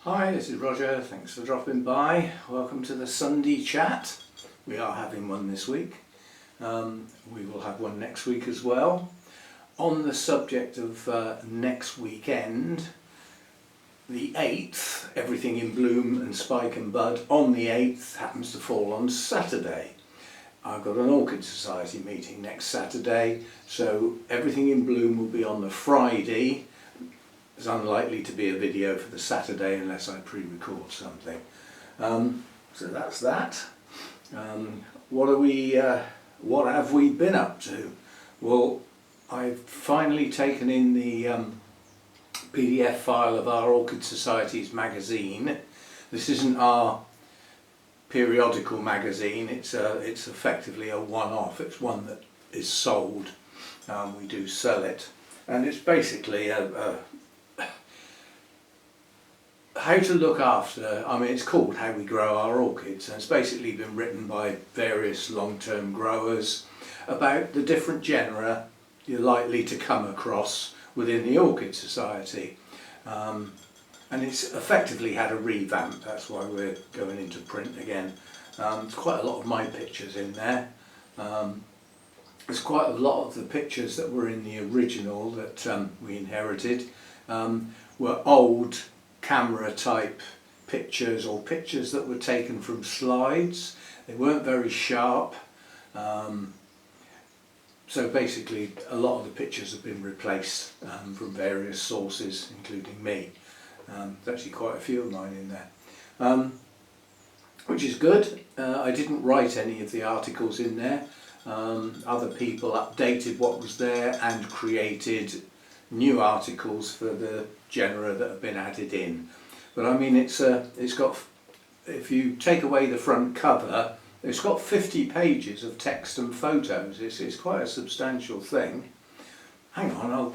Hi, this is Roger. Thanks for dropping by. Welcome to the Sunday chat. We are having one this week. We will have one next week as well. On the subject of next weekend, the 8th, Everything in Bloom and Spike and Bud on the 8th happens to fall on Saturday. I've got an Orchid Society meeting next Saturday, so Everything in Bloom will be on the Friday. It's unlikely to be a video for the Saturday unless I pre-record something. So that's that. What have we been up to? Well, I've finally taken in the PDF file of our Orchid Society's magazine. This isn't our periodical magazine. It's effectively a one-off. It's one that is sold. We do sell it, and it's basically how to look after, it's called How We Grow Our Orchids, and it's basically been written by various long-term growers about the different genera you're likely to come across within the Orchid Society. And it's effectively had a revamp, that's why we're going into print again. There's quite a lot of my pictures in there. There's quite a lot of the pictures that were in the original that we inherited were old camera type pictures, or pictures that were taken from slides. They weren't very sharp, so basically a lot of the pictures have been replaced from various sources, including me. There's actually quite a few of mine in there, which is good. I didn't write any of the articles in there. Other people updated what was there and created new articles for the genera that have been added in. But it's got, if you take away the front cover, it's got 50 pages of text and photos. It's quite a substantial thing. Hang on,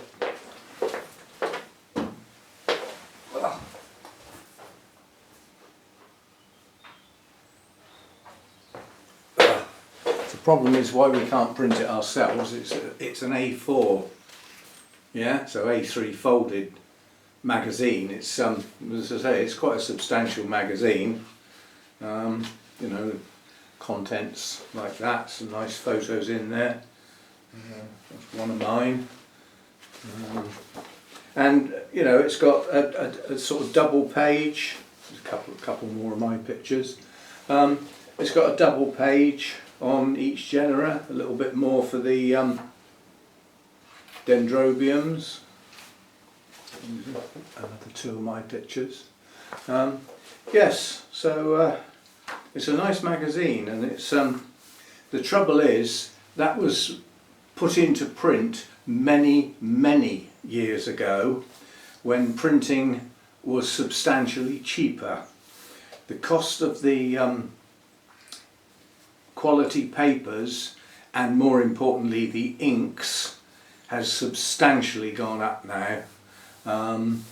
The problem is why we can't print it ourselves. It's an A4. Yeah, so A3 folded magazine. It's as I say, it's quite a substantial magazine. Contents like that. Some nice photos in there. That's one of mine. And it's got a sort of double page. There's a couple more of my pictures. It's got a double page on each genera. A little bit more for the dendrobiums. Another two of my pictures. Yes, so it's a nice magazine, and it's the trouble is that was put into print many years ago when printing was substantially cheaper. The cost of the quality papers, and more importantly the inks, has substantially gone up now, and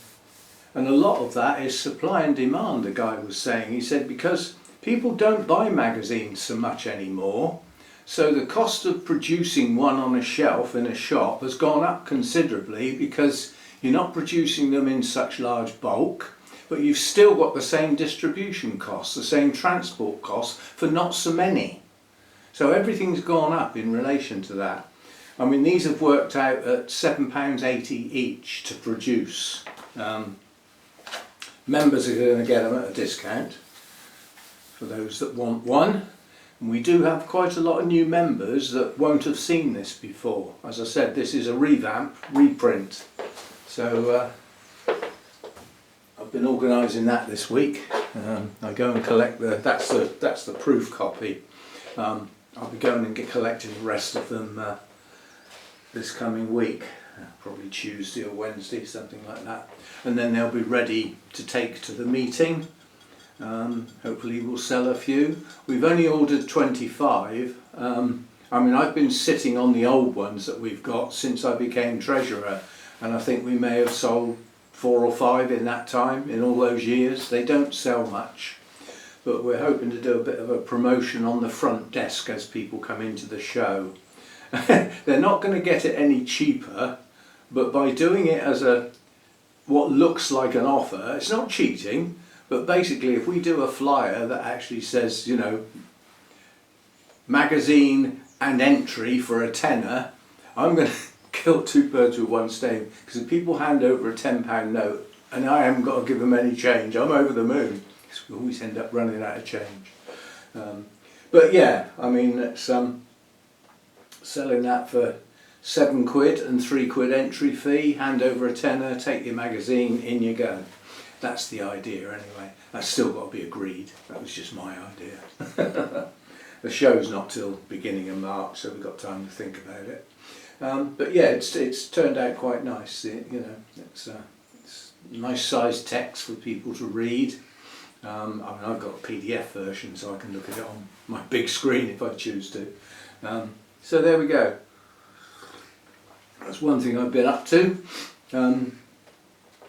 a lot of that is supply and demand. The guy was saying, he said, because people don't buy magazines so much anymore, so the cost of producing one on a shelf in a shop has gone up considerably, because you're not producing them in such large bulk, but you've still got the same distribution costs, the same transport costs for not so many. So everything's gone up in relation to that. These have worked out at £7.80 each to produce. Members are going to get them at a discount for those that want one. And we do have quite a lot of new members that won't have seen this before. As I said, this is a revamp, reprint. So I've been organising that this week. I go and collect that's the proof copy. I'll be going and collecting the rest of them this coming week, probably Tuesday or Wednesday, something like that, and then they'll be ready to take to the meeting. Hopefully we'll sell a few. We've only ordered 25. I've been sitting on the old ones that we've got since I became treasurer, and I think we may have sold 4 or 5 in that time, in all those years. They don't sell much, but we're hoping to do a bit of a promotion on the front desk as people come into the show. They're not going to get it any cheaper, but by doing it as what looks like an offer, it's not cheating, But basically, if we do a flyer that actually says, you know, magazine and entry for a tenner, I'm going to kill two birds with one stone, because if people hand over a £10 note and I haven't got to give them any change, I'm over the moon, because we always end up running out of change. But yeah, I mean, it's selling that for £7 and £3 entry fee, hand over a tenner, take your magazine, in you go. That's the idea anyway. That's still got to be agreed. That was just my idea. The show's not till beginning of March, so we've got time to think about it. But yeah, it's turned out quite nice. You know, it's nice sized text for people to read. I mean, I've got a PDF version, so I can look at it on my big screen if I choose to. So there we go. That's one thing I've been up to.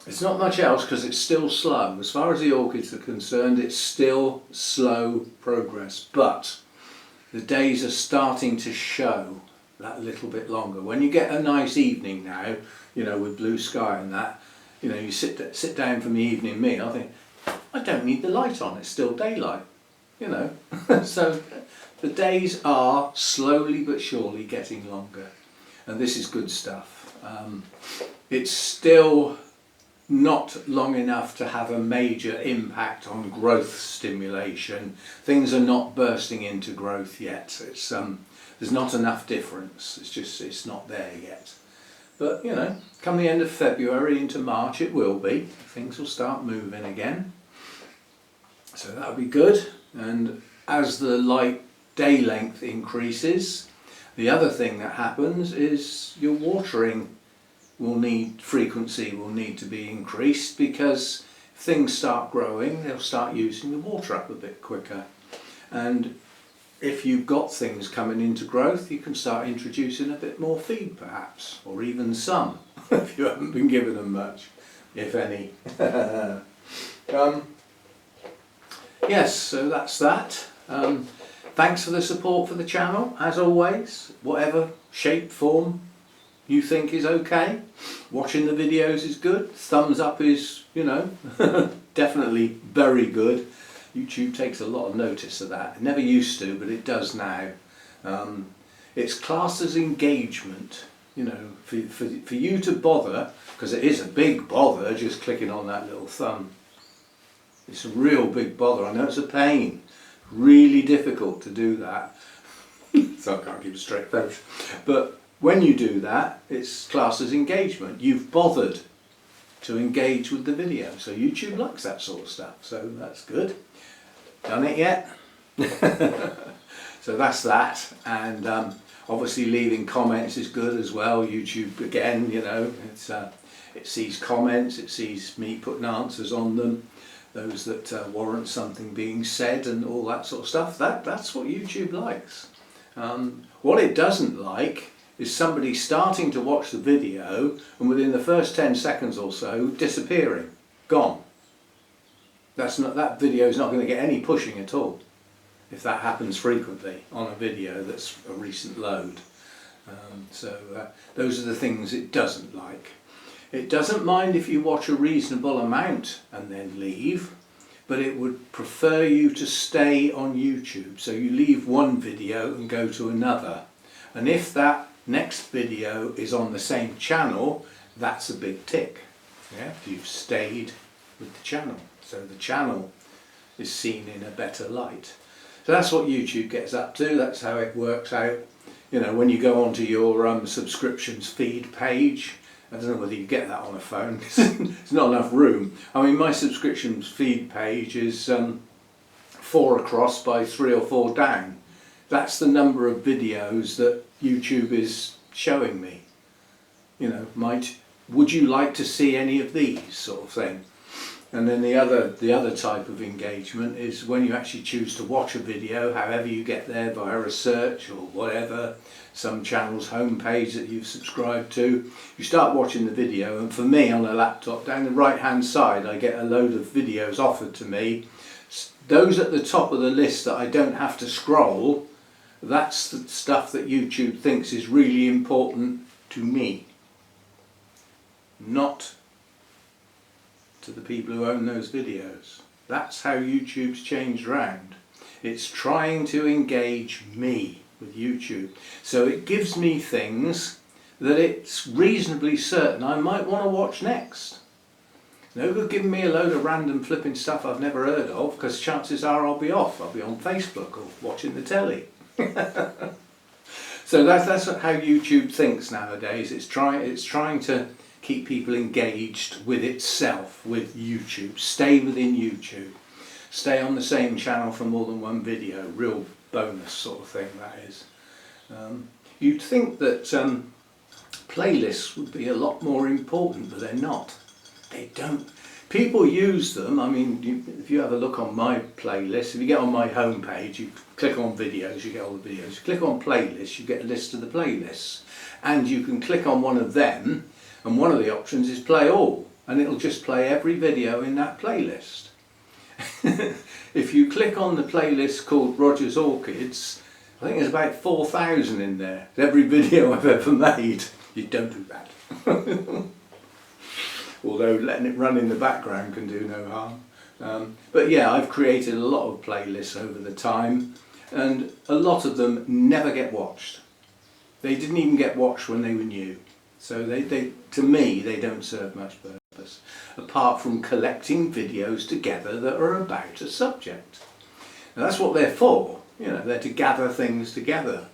It's not much else because it's still slow. As far as the orchids are concerned, it's still slow progress. But the days are starting to show that little bit longer. When you get a nice evening now, you know, with blue sky and that, you know, you sit down for my evening meal, I think, I don't need the light on, it's still daylight, you know. So the days are slowly but surely getting longer, and this is good stuff. It's still not long enough to have a major impact on growth stimulation. Things are not bursting into growth yet. It's there's not enough difference. It's not there yet. But you know, come the end of February into March, it will be. Things will start moving again. So that'll be good. And as the light day length increases, the other thing that happens is your watering frequency will need to be increased, because if things start growing, they'll start using the water up a bit quicker. And if you've got things coming into growth, you can start introducing a bit more feed perhaps, or even some, if you haven't been giving them much, if any. Yes, so that's that. Thanks for the support for the channel, as always, whatever shape, form you think is okay. Watching the videos is good. Thumbs up is, you know, definitely very good. YouTube takes a lot of notice of that. It never used to, but it does now. It's classed as engagement, you know, for you to bother, because it is a big bother just clicking on that little thumb. It's a real big bother. I know it's a pain. Really difficult to do that. So I can't keep a straight face. But when you do that, it's classed as engagement. You've bothered to engage with the video. So YouTube likes that sort of stuff. So that's good. Done it yet? So that's that. And obviously leaving comments is good as well. YouTube, again, you know, it sees comments, it sees me putting answers on them, those that warrant something being said and all that sort of stuff. That's what YouTube likes. What it doesn't like is somebody starting to watch the video and within the first 10 seconds or so disappearing, gone. That video is not going to get any pushing at all if that happens frequently on a video that's a recent load. Those are the things it doesn't like. It doesn't mind if you watch a reasonable amount and then leave, but it would prefer you to stay on YouTube. So you leave one video and go to another. And if that next video is on the same channel, that's a big tick. Yeah, you've stayed with the channel. So the channel is seen in a better light. So that's what YouTube gets up to. That's how it works out. You know, when you go onto your subscriptions feed page, I don't know whether you get that on a phone. There's not enough room. I mean, my subscriptions feed page is 4 across by 3 or 4 down. That's the number of videos that YouTube is showing me. You know, would you like to see any of these sort of thing? And then the other type of engagement is when you actually choose to watch a video, however you get there, via a search or whatever, some channel's homepage that you've subscribed to. You start watching the video, and for me on a laptop, down the right hand side I get a load of videos offered to me. Those at the top of the list that I don't have to scroll, that's the stuff that YouTube thinks is really important to me, not to the people who own those videos. That's how YouTube's changed round. It's trying to engage me with YouTube. So it gives me things that it's reasonably certain I might want to watch next. No good giving me a load of random flipping stuff I've never heard of, because chances are I'll be off. I'll be on Facebook or watching the telly. So that's how YouTube thinks nowadays. It's trying to keep people engaged with itself, with YouTube. Stay within YouTube. Stay on the same channel for more than one video. Real bonus sort of thing, that is. You'd think that playlists would be a lot more important, but they're not. They don't. People use them. I mean, if you have a look on my playlist, if you get on my homepage, you click on videos, you get all the videos. You click on playlists, you get a list of the playlists. And you can click on one of them, and one of the options is play all, and it'll just play every video in that playlist. If you click on the playlist called Roger's Orchids, I think there's about 4,000 in there. Every video I've ever made. You don't do that. Although letting it run in the background can do no harm. But yeah, I've created a lot of playlists over the time, and a lot of them never get watched. They didn't even get watched when they were new. So to me, they don't serve much purpose, apart from collecting videos together that are about a subject. Now that's what they're for. You know, they're to gather things together.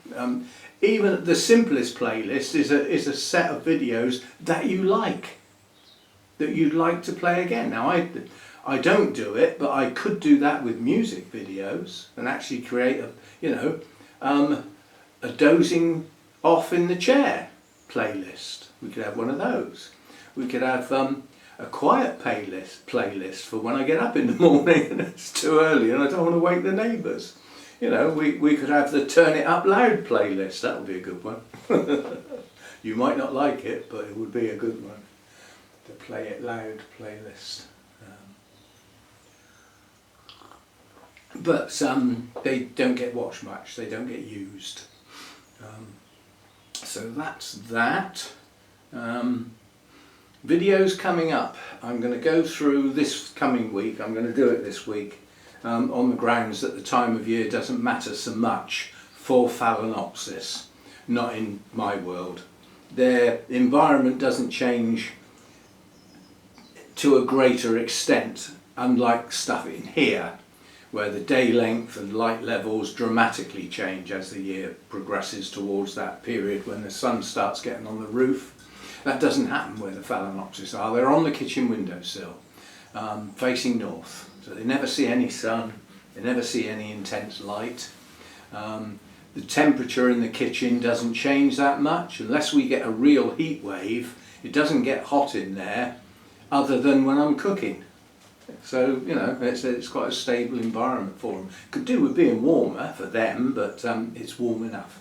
Even the simplest playlist is a set of videos that you like, that you'd like to play again. Now I don't do it, but I could do that with music videos and actually create a dozing off in the chair playlist. We could have one of those. We could have a quiet playlist for when I get up in the morning and it's too early and I don't want to wake the neighbours. You know, we could have the Turn It Up Loud playlist. That would be a good one. You might not like it, but it would be a good one. The Play It Loud playlist. But they don't get watched much. They don't get used. So that's that. Videos coming up. I'm going to go through this coming week. I'm going to do it this week. On the grounds that the time of year doesn't matter so much for Phalaenopsis, not in my world. Their environment doesn't change to a greater extent, unlike stuff in here, where the day length and light levels dramatically change as the year progresses towards that period when the sun starts getting on the roof. That doesn't happen where the Phalaenopsis are. They're on the kitchen windowsill, facing north. So they never see any sun, they never see any intense light. The temperature in the kitchen doesn't change that much. Unless we get a real heat wave, it doesn't get hot in there other than when I'm cooking. So, you know, it's quite a stable environment for them. Could do with being warmer for them, but it's warm enough.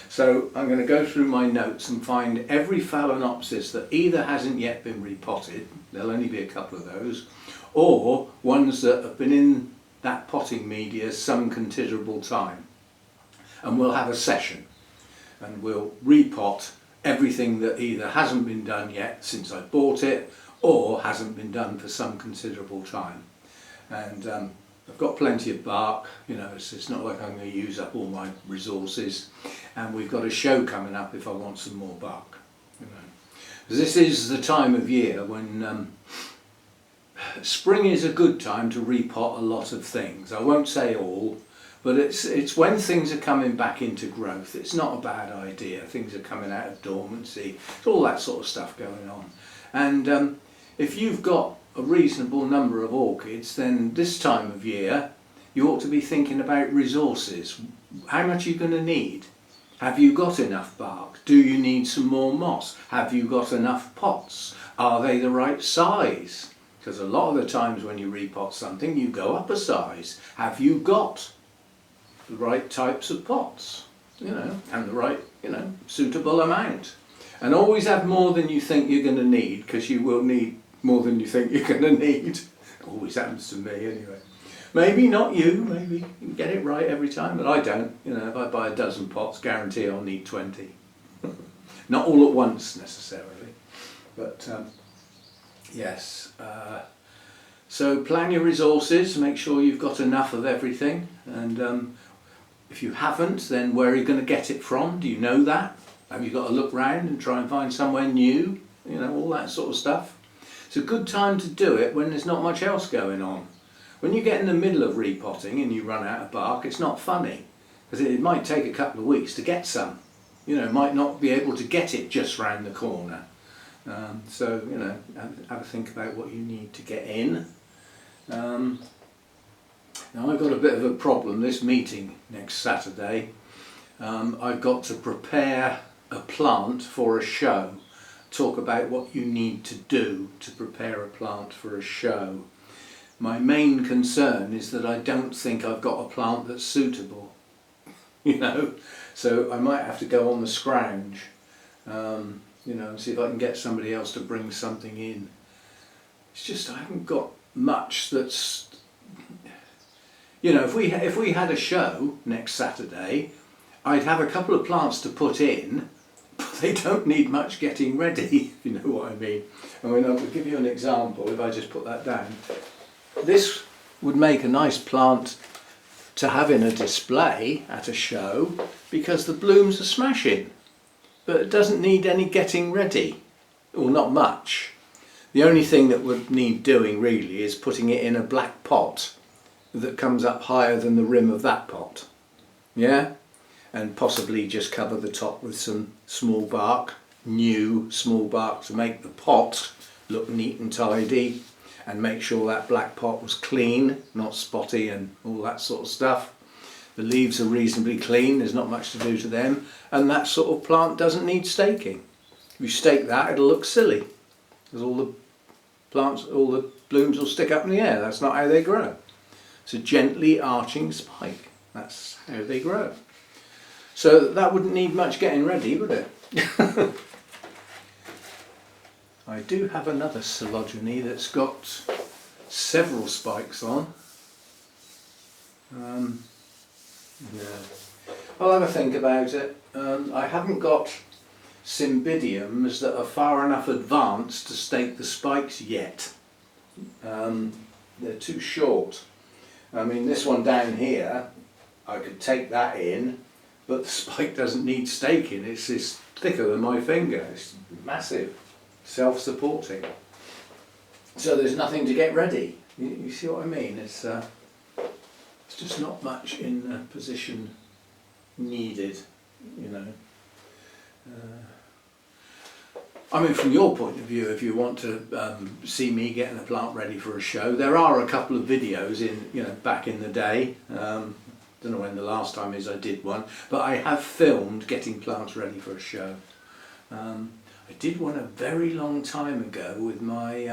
So I'm going to go through my notes and find every Phalaenopsis that either hasn't yet been repotted, there'll only be a couple of those, or ones that have been in that potting media some considerable time. And we'll have a session and we'll repot everything that either hasn't been done yet since I bought it or hasn't been done for some considerable time. And I've got plenty of bark, you know, it's not like I'm going to use up all my resources, and we've got a show coming up if I want some more bark. You know. This is the time of year when spring is a good time to repot a lot of things. I won't say all, but it's when things are coming back into growth. It's not a bad idea. Things are coming out of dormancy. It's all that sort of stuff going on. And if you've got a reasonable number of orchids, then this time of year you ought to be thinking about resources. How much are you going to need? Have you got enough bark? Do you need some more moss? Have you got enough pots? Are they the right size? Because a lot of the times when you repot something, you go up a size. Have you got the right types of pots? You know, and the right, you know, suitable amount. And always have more than you think you're going to need, because you will need more than you think you're going to need. Always happens to me anyway. Maybe not you, maybe you can get it right every time, but I don't. You know, if I buy a dozen pots, guarantee I'll need 20. Not all at once necessarily, but yes. So plan your resources, make sure you've got enough of everything, and if you haven't, then where are you going to get it from? Do you know that? Have you got to look round and try and find somewhere new? You know, all that sort of stuff. It's a good time to do it when there's not much else going on. When you get in the middle of repotting and you run out of bark, it's not funny, because it might take a couple of weeks to get some. You know, might not be able to get it just round the corner. So, you know, have a think about what you need to get in. Now I've got a bit of a problem. This meeting next Saturday, I've got to prepare a plant for a show. Talk about what you need to do to prepare a plant for a show. My main concern is that I don't think I've got a plant that's suitable, you know, so I might have to go on the scrounge, you know, and see if I can get somebody else to bring something in. It's just I haven't got much that's, you know, if we had a show next Saturday, I'd have a couple of plants to put in, but they don't need much getting ready, if you know what I mean. I mean, I'll give you an example. If I just put that down, this would make a nice plant to have in a display at a show because the blooms are smashing, but it doesn't need any getting ready, or not much. The only thing that would need doing really is putting it in a black pot that comes up higher than the rim of that pot, yeah, and possibly just cover the top with some small bark, new small bark, to make the pot look neat and tidy, and make sure that black pot was clean, not spotty and all that sort of stuff. The leaves are reasonably clean, there's not much to do to them, and that sort of plant doesn't need staking. If you stake that, it'll look silly, because all the plants, all the blooms will stick up in the air. That's not how they grow. It's a gently arching spike. That's how they grow. So that wouldn't need much getting ready, would it? I do have another Coleogyne that's got several spikes on. Yeah. I'll have a think about it. I haven't got Cymbidiums that are far enough advanced to stake the spikes yet. They're too short. I mean, this one down here, I could take that in, but the spike doesn't need staking. It's thicker than my finger. It's massive, self-supporting. So there's nothing to get ready. You see what I mean? It's just not much in the position needed, you know. I mean, from your point of view, if you want to see me getting a plant ready for a show, there are a couple of videos in, you know, back in the day. Don't know when the last time is I did one, but I have filmed getting plants ready for a show. I did one a very long time ago with my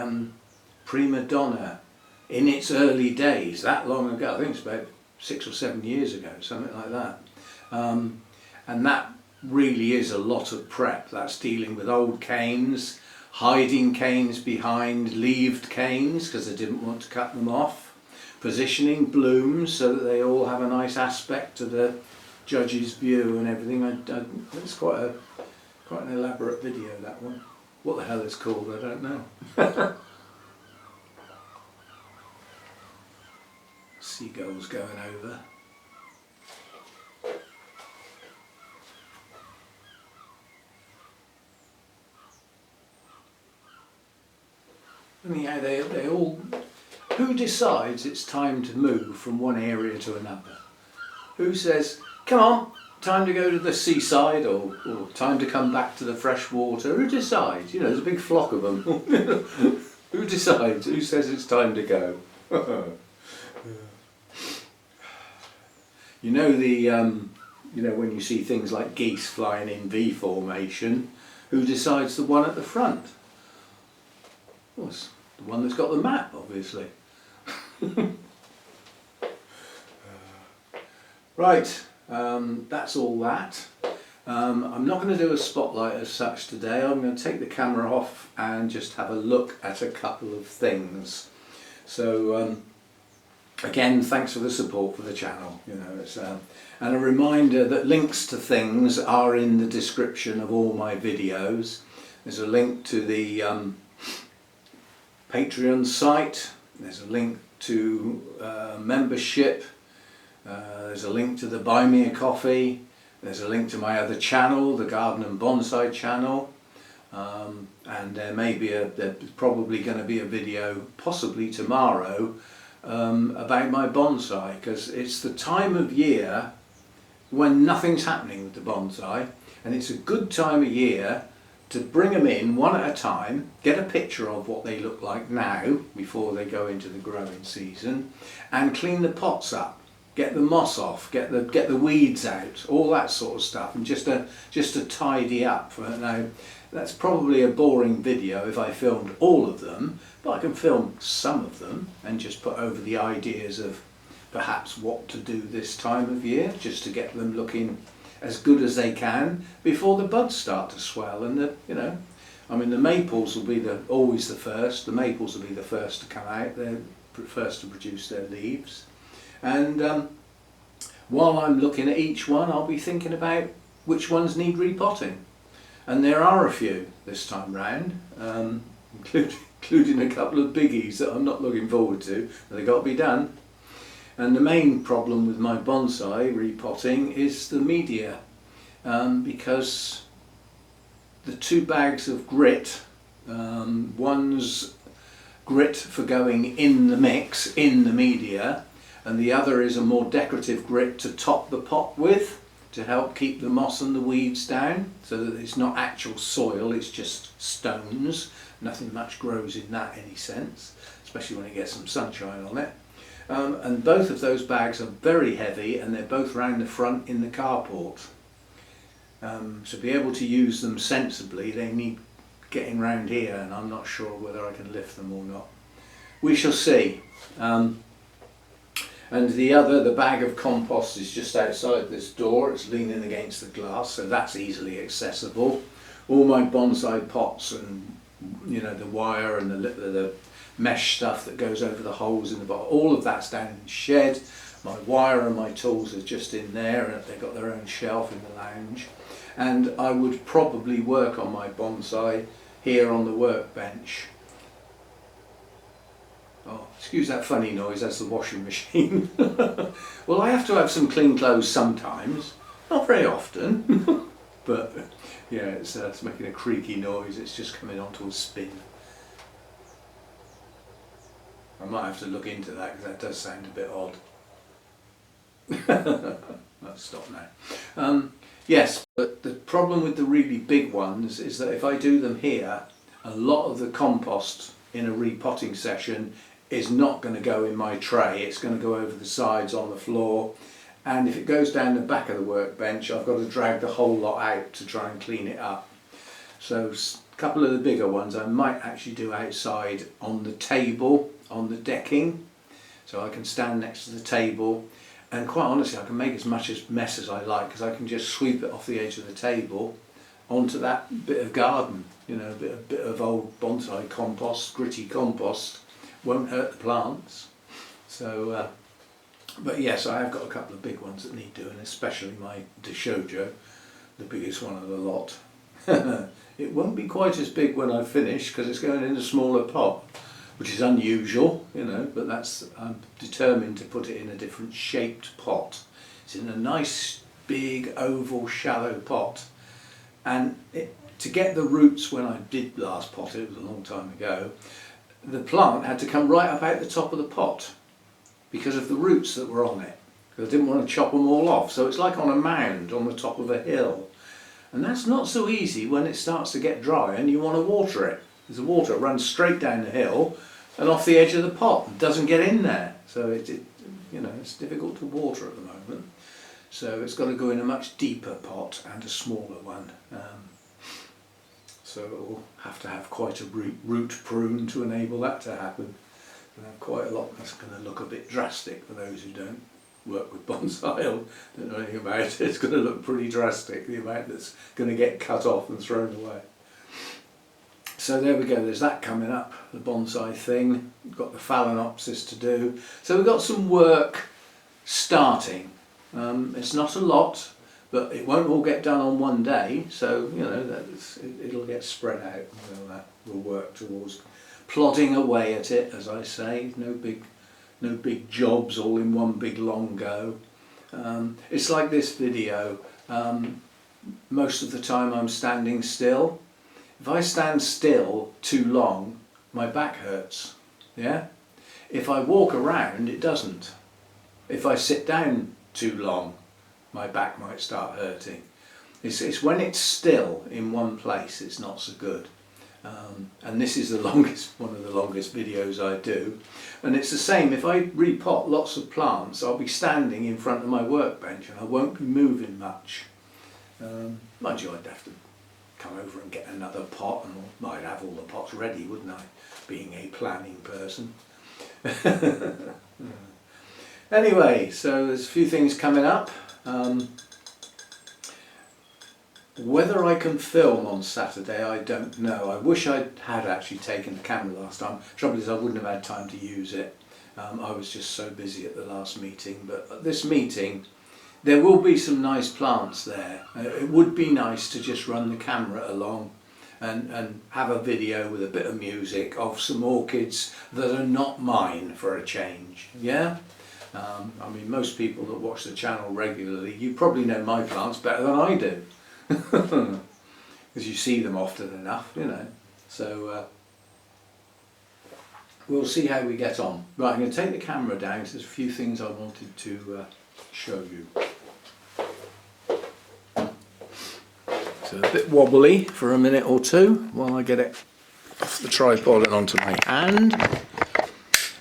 prima donna in its early days, that long ago. I think it's about 6 or 7 years ago, something like that. And that really is a lot of prep. That's dealing with old canes, hiding canes behind leaved canes because I didn't want to cut them off, positioning blooms so that they all have a nice aspect to the judge's view and everything. It's quite an elaborate video, that one. What the hell it's called, I don't know. Seagulls going over. Anyhow, they all... Who decides it's time to move from one area to another? Who says, come on, time to go to the seaside, or time to come back to the fresh water? Who decides? You know, there's a big flock of them. Who decides? Who says it's time to go? You know you know, when you see things like geese flying in V formation, who decides the one at the front? Well, it's the one that's got the map, obviously. Right, that's all that. I'm not going to do a spotlight as such today. I'm going to take the camera off and just have a look at a couple of things. So again, thanks for the support for the channel. You know, it's and a reminder that links to things are in the description of all my videos. There's a link to the Patreon site, there's a link to membership, there's a link to the Buy Me a Coffee, there's a link to my other channel, the Garden and Bonsai channel, and there's probably going to be a video, possibly tomorrow, about my bonsai, because it's the time of year when nothing's happening with the bonsai, and it's a good time of year to bring them in one at a time, get a picture of what they look like now before they go into the growing season, and clean the pots up, get the moss off, get the weeds out, all that sort of stuff, and just to tidy up. Now that's probably a boring video if I filmed all of them, but I can film some of them and just put over the ideas of perhaps what to do this time of year, just to get them looking as good as they can before the buds start to swell. And I mean, the maples will be always the first. The maples will be the first to come out. They're first to produce their leaves. And while I'm looking at each one, I'll be thinking about which ones need repotting. And there are a few this time round, including a couple of biggies that I'm not looking forward to, but they've got to be done. And the main problem with my bonsai repotting is the media, because the 2 bags of grit, one's grit for going in the mix, in the media, and the other is a more decorative grit to top the pot with, to help keep the moss and the weeds down, so that it's not actual soil, it's just stones. Nothing much grows in that any sense, especially when it gets some sunshine on it. And both of those bags are very heavy, and they're both round the front in the carport. So to be able to use them sensibly, they need getting round here, and I'm not sure whether I can lift them or not. We shall see. And the bag of compost is just outside this door. It's leaning against the glass, so that's easily accessible. All my bonsai pots and the wire and the mesh stuff that goes over the holes in the bottom, all of that's down in the shed. My wire and my tools are just in there, and they've got their own shelf in the lounge. And I would probably work on my bonsai here on the workbench. Oh, excuse that funny noise, that's the washing machine. Well, I have to have some clean clothes sometimes, not very often, but yeah, it's making a creaky noise. It's just coming onto a spin. I might have to look into that, because that does sound a bit odd. Let's stop now. Yes, but the problem with the really big ones is that if I do them here, a lot of the compost in a repotting session is not going to go in my tray. It's going to go over the sides on the floor, and if it goes down the back of the workbench, I've got to drag the whole lot out to try and clean it up. So a couple of the bigger ones I might actually do outside on the table, on the decking, so I can stand next to the table, and quite honestly I can make as much mess as I like, because I can just sweep it off the edge of the table onto that bit of garden, a bit of old bonsai compost, gritty compost, won't hurt the plants. So but yes, I have got a couple of big ones that need doing, especially my Deshojo, the biggest one of the lot. It won't be quite as big when I finish, because it's going in a smaller pot, which is unusual, but I'm determined to put it in a different shaped pot. It's in a nice big oval shallow pot, and to get the roots, when I did last pot it was a long time ago, the plant had to come right up out the top of the pot because of the roots that were on it, because I didn't want to chop them all off. So it's like on a mound on the top of a hill, and that's not so easy when it starts to get dry and you want to water it. The water runs straight down the hill and off the edge of the pot, it doesn't get in there, so it's difficult to water at the moment. So it's got to go in a much deeper pot and a smaller one. So it will have to have quite a root prune to enable that to happen. And have quite a lot. That's going to look a bit drastic for those who don't work with bonsai or don't know anything about it. It's going to look pretty drastic, the amount that's going to get cut off and thrown away. So there we go, there's that coming up, the bonsai thing. We've got the phalaenopsis to do. So we've got some work starting. It's not a lot, but it won't all get done on one day, so it'll get spread out, and we'll work towards plodding away at it, as I say. No big jobs all in one big long go. It's like this video. Most of the time I'm standing still. If I stand still too long, my back hurts. Yeah? If I walk around, it doesn't. If I sit down too long, my back might start hurting. It's when it's still in one place, it's not so good. And this is one of the longest videos I do. And it's the same, if I repot lots of plants, I'll be standing in front of my workbench and I won't be moving much. Mind you, I'd have to come over and get another pot, and I'd have all the pots ready, wouldn't I, being a planning person. Anyway, so there's a few things coming up. Whether I can film on Saturday, I don't know. I wish I had actually taken the camera last time. Trouble is I wouldn't have had time to use it. I was just so busy at the last meeting. But at this meeting, there will be some nice plants there. It would be nice to just run the camera along and have a video with a bit of music of some orchids that are not mine for a change. Yeah? I mean, most people that watch the channel regularly, you probably know my plants better than I do. Because you see them often enough, you know. So we'll see how we get on. Right, I'm going to take the camera down because there's a few things I wanted to show you. So a bit wobbly for a minute or two while I get it off the tripod and onto my hand.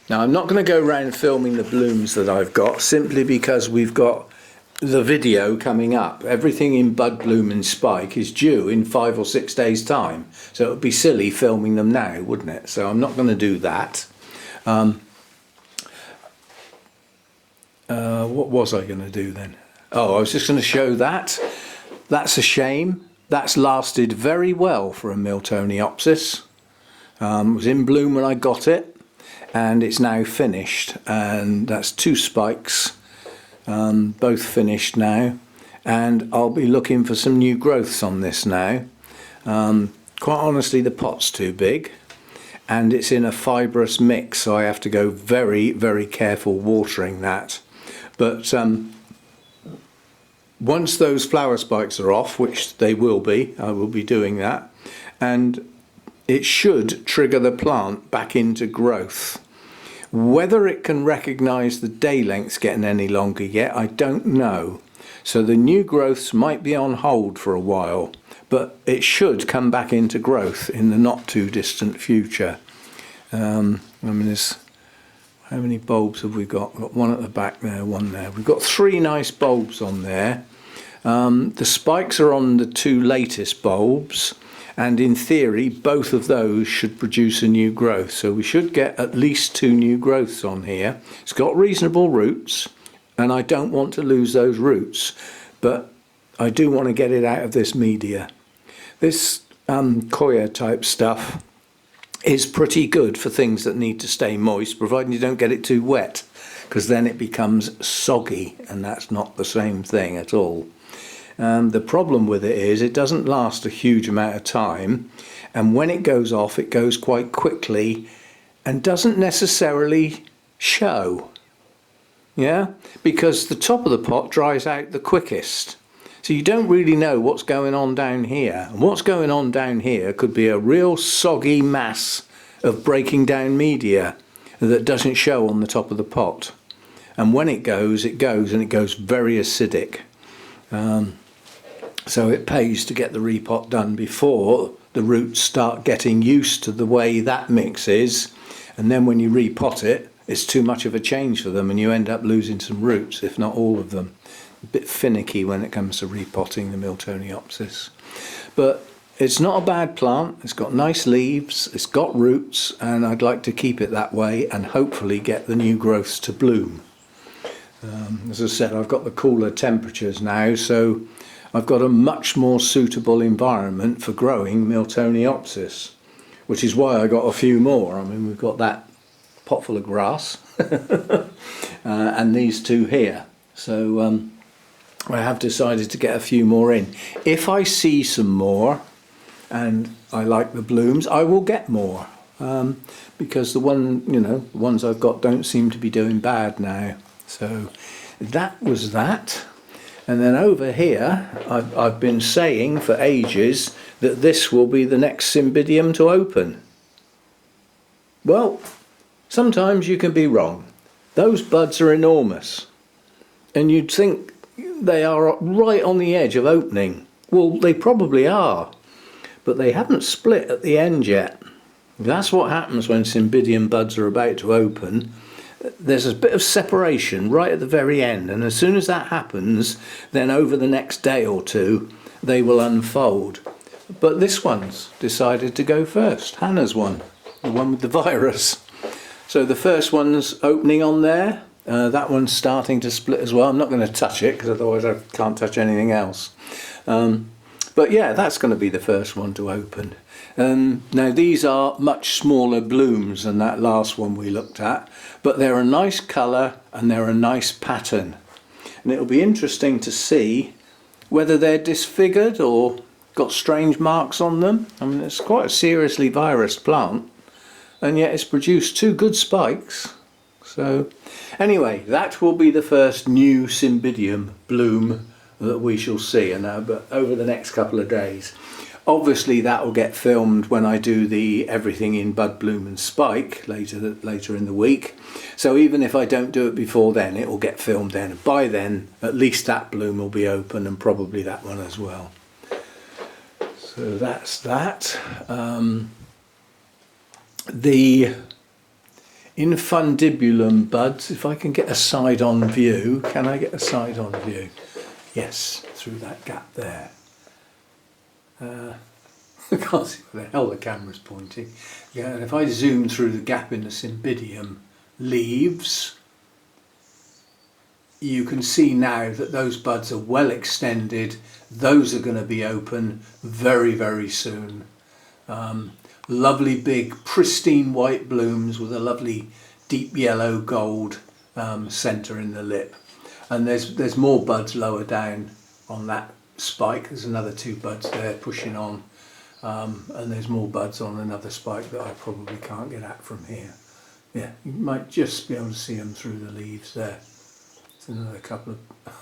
Now I'm not going to go around filming the blooms that I've got, simply because we've got the video coming up. Everything in bud, bloom and spike is due in 5 or 6 days time, so it would be silly filming them now, wouldn't it? So I'm not going to do that. What was I going to do then? Oh, I was just going to show that. That's a shame. That's lasted very well for a Miltoniopsis. It was in bloom when I got it, and it's now finished, and that's 2 spikes. Both finished now, and I'll be looking for some new growths on this now. Quite honestly, the pot's too big and it's in a fibrous mix, so I have to go very, very careful watering that. But once those flower spikes are off, which they will be, I will be doing that, and it should trigger the plant back into growth. Whether it can recognise the day lengths getting any longer yet, I don't know. So the new growths might be on hold for a while, but it should come back into growth in the not too distant future. I mean, how many bulbs have we got? We've got one at the back there, one there. We've got 3 nice bulbs on there. The spikes are on the 2 latest bulbs, and in theory both of those should produce a new growth, so we should get at least 2 new growths on here. It's got reasonable roots, and I don't want to lose those roots, but I do want to get it out of this media. This coir type stuff is pretty good for things that need to stay moist, providing you don't get it too wet, because then it becomes soggy, and that's not the same thing at all. The problem with it is it doesn't last a huge amount of time, and when it goes off it goes quite quickly and doesn't necessarily show. Yeah, because the top of the pot dries out the quickest, so you don't really know what's going on down here, and what's going on down here could be a real soggy mass of breaking down media that doesn't show on the top of the pot, and when it goes and it goes very acidic. So it pays to get the repot done before the roots start getting used to the way that mix is, and then when you repot it, it's too much of a change for them and you end up losing some roots, if not all of them. A bit finicky when it comes to repotting the Miltoniopsis. But it's not a bad plant, it's got nice leaves, it's got roots, and I'd like to keep it that way and hopefully get the new growths to bloom. As I said, I've got the cooler temperatures now, so I've got a much more suitable environment for growing Miltoniopsis, which is why I got a few more. I mean, we've got that pot full of grass and these 2 here. So I have decided to get a few more in. If I see some more and I like the blooms, I will get more. because the ones I've got don't seem to be doing bad now. So that was that. And then over here, I've been saying for ages that this will be the next Cymbidium to open. Well, sometimes you can be wrong. Those buds are enormous, and you'd think they are right on the edge of opening. Well, they probably are, but they haven't split at the end yet. That's what happens when Cymbidium buds are about to open. There's a bit of separation right at the very end, and as soon as that happens, then over the next day or two they will unfold. But this one's decided to go first. Hannah's one, the one with the virus. So the first one's opening on there. That one's starting to split as well. I'm not going to touch it because otherwise I can't touch anything else. But yeah, that's going to be the first one to open. Now these are much smaller blooms than that last one we looked at, but they're a nice colour and they're a nice pattern. And it'll be interesting to see whether they're disfigured or got strange marks on them. I mean, it's quite a seriously virused plant, and yet it's produced 2 good spikes. So anyway, that will be the first new Cymbidium bloom that we shall see, and over the next couple of days. Obviously that will get filmed when I do the everything in bud, bloom and spike later in the week. So even if I don't do it before then, it will get filmed then. By then, at least that bloom will be open, and probably that one as well. So that's that. The infundibulum buds, if I can get a side-on view. Can I get a side-on view? Yes, through that gap there. I can't see where the hell the camera's pointing. Yeah, and if I zoom through the gap in the Cymbidium leaves, you can see now that those buds are well extended. Those are going to be open very, very soon. Lovely big pristine white blooms with a lovely deep yellow gold centre in the lip. And there's more buds lower down on that spike. There's another 2 buds there pushing on, and there's more buds on another spike that I probably can't get at from here. Yeah, you might just be able to see them through the leaves there. It's another couple of...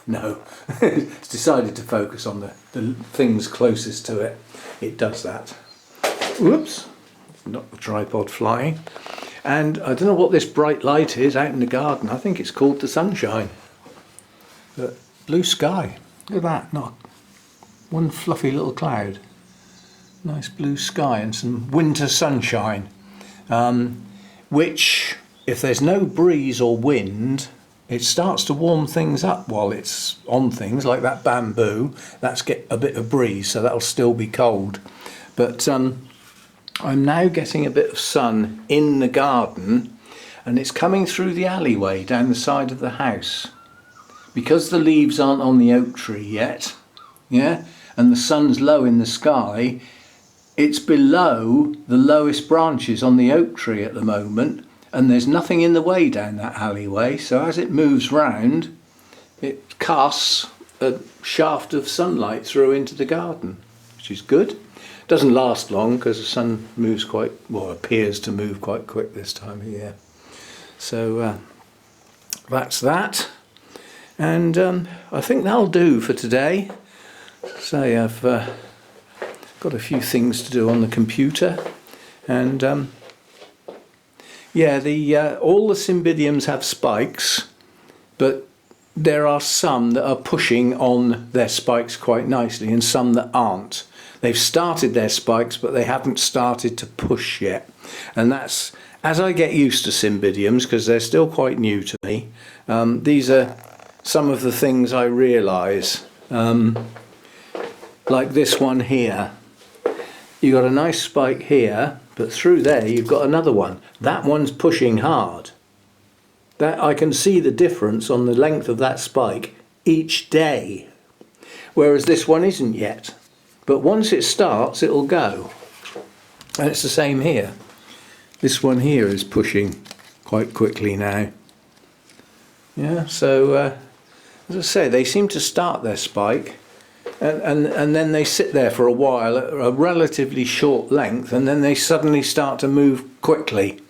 no, it's decided to focus on the things closest to it. It does that. Whoops, knocked the tripod flying. And I don't know what this bright light is out in the garden. I think it's called the sunshine. But blue sky, look at that, not one fluffy little cloud. Nice blue sky and some winter sunshine, which, if there's no breeze or wind, it starts to warm things up while it's on things, like that bamboo. That's get a bit of breeze, so that'll still be cold. But I'm now getting a bit of sun in the garden, and it's coming through the alleyway down the side of the house. Because the leaves aren't on the oak tree yet, yeah, and the sun's low in the sky, it's below the lowest branches on the oak tree at the moment, and there's nothing in the way down that alleyway, so as it moves round, it casts a shaft of sunlight through into the garden, which is good. Doesn't last long because the sun moves appears to move quite quick this time of year. So that's that. And I think that'll do for today. Say I've got a few things to do on the computer, and yeah, all the Cymbidiums have spikes, but there are some that are pushing on their spikes quite nicely, and some that aren't. They've started their spikes, but they haven't started to push yet, and that's as I get used to Cymbidiums, because they're still quite new to me. These are some of the things I realise, like this one here. You've got a nice spike here, but through there you've got another one. That one's pushing hard. That I can see the difference on the length of that spike each day, whereas this one isn't yet. But once it starts, it'll go. And it's the same here. This one here is pushing quite quickly now. Yeah, so as I say, they seem to start their spike, and then they sit there for a while at a relatively short length, and then they suddenly start to move quickly.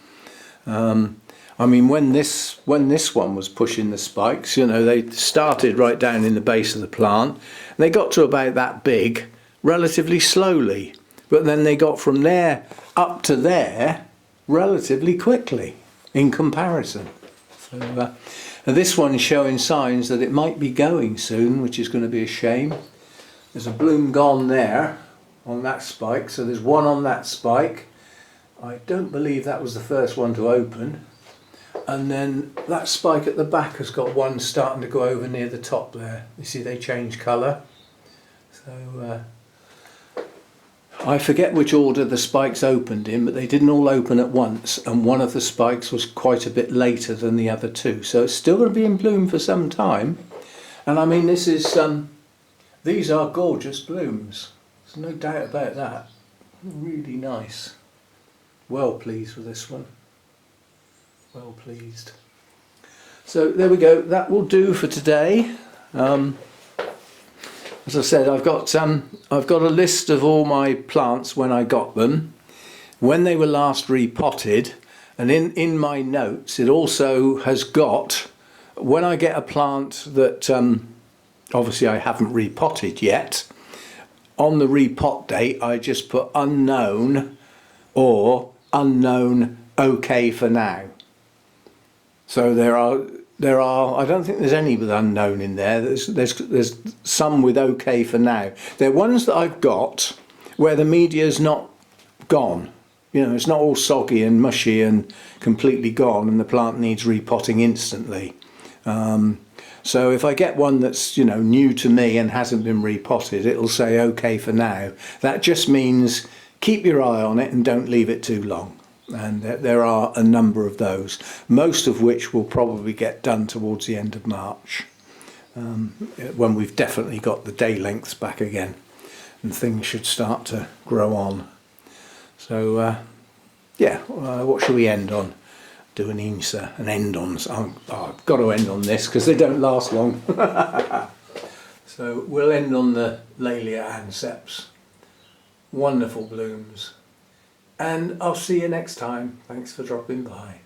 I mean, when this one was pushing the spikes, you know, they started right down in the base of the plant, and they got to about that big relatively slowly, but then they got from there up to there relatively quickly in comparison. So this one's showing signs that it might be going soon, which is going to be a shame. There's a bloom gone there on that spike, so there's one on that spike. I don't believe that was the first one to open. And then that spike at the back has got one starting to go over near the top there. You see they change colour. So I forget which order the spikes opened in, but they didn't all open at once, and one of the spikes was quite a bit later than the other two. So it's still going to be in bloom for some time. And I mean, this is these are gorgeous blooms. There's no doubt about that. Really nice. Well pleased with this one. Well pleased. So there we go. That will do for today. As I said, I've got a list of all my plants when I got them, when they were last repotted, and in my notes it also has got, when I get a plant that obviously I haven't repotted yet, on the repot date I just put unknown or unknown okay for now. So there are I don't think there's any with unknown in there. There's some with okay for now. They're ones that I've got where the media's not gone. You know, it's not all soggy and mushy and completely gone, and the plant needs repotting instantly. So if I get one that's, you know, new to me and hasn't been repotted, it'll say okay for now. That just means keep your eye on it and don't leave it too long. And there are a number of those, most of which will probably get done towards the end of March, when we've definitely got the day lengths back again and things should start to grow on. So yeah, what shall we end on? Do an end on. I've got to end on this because they don't last long. So we'll end on the Laelia anceps. Wonderful blooms. And I'll see you next time. Thanks for dropping by.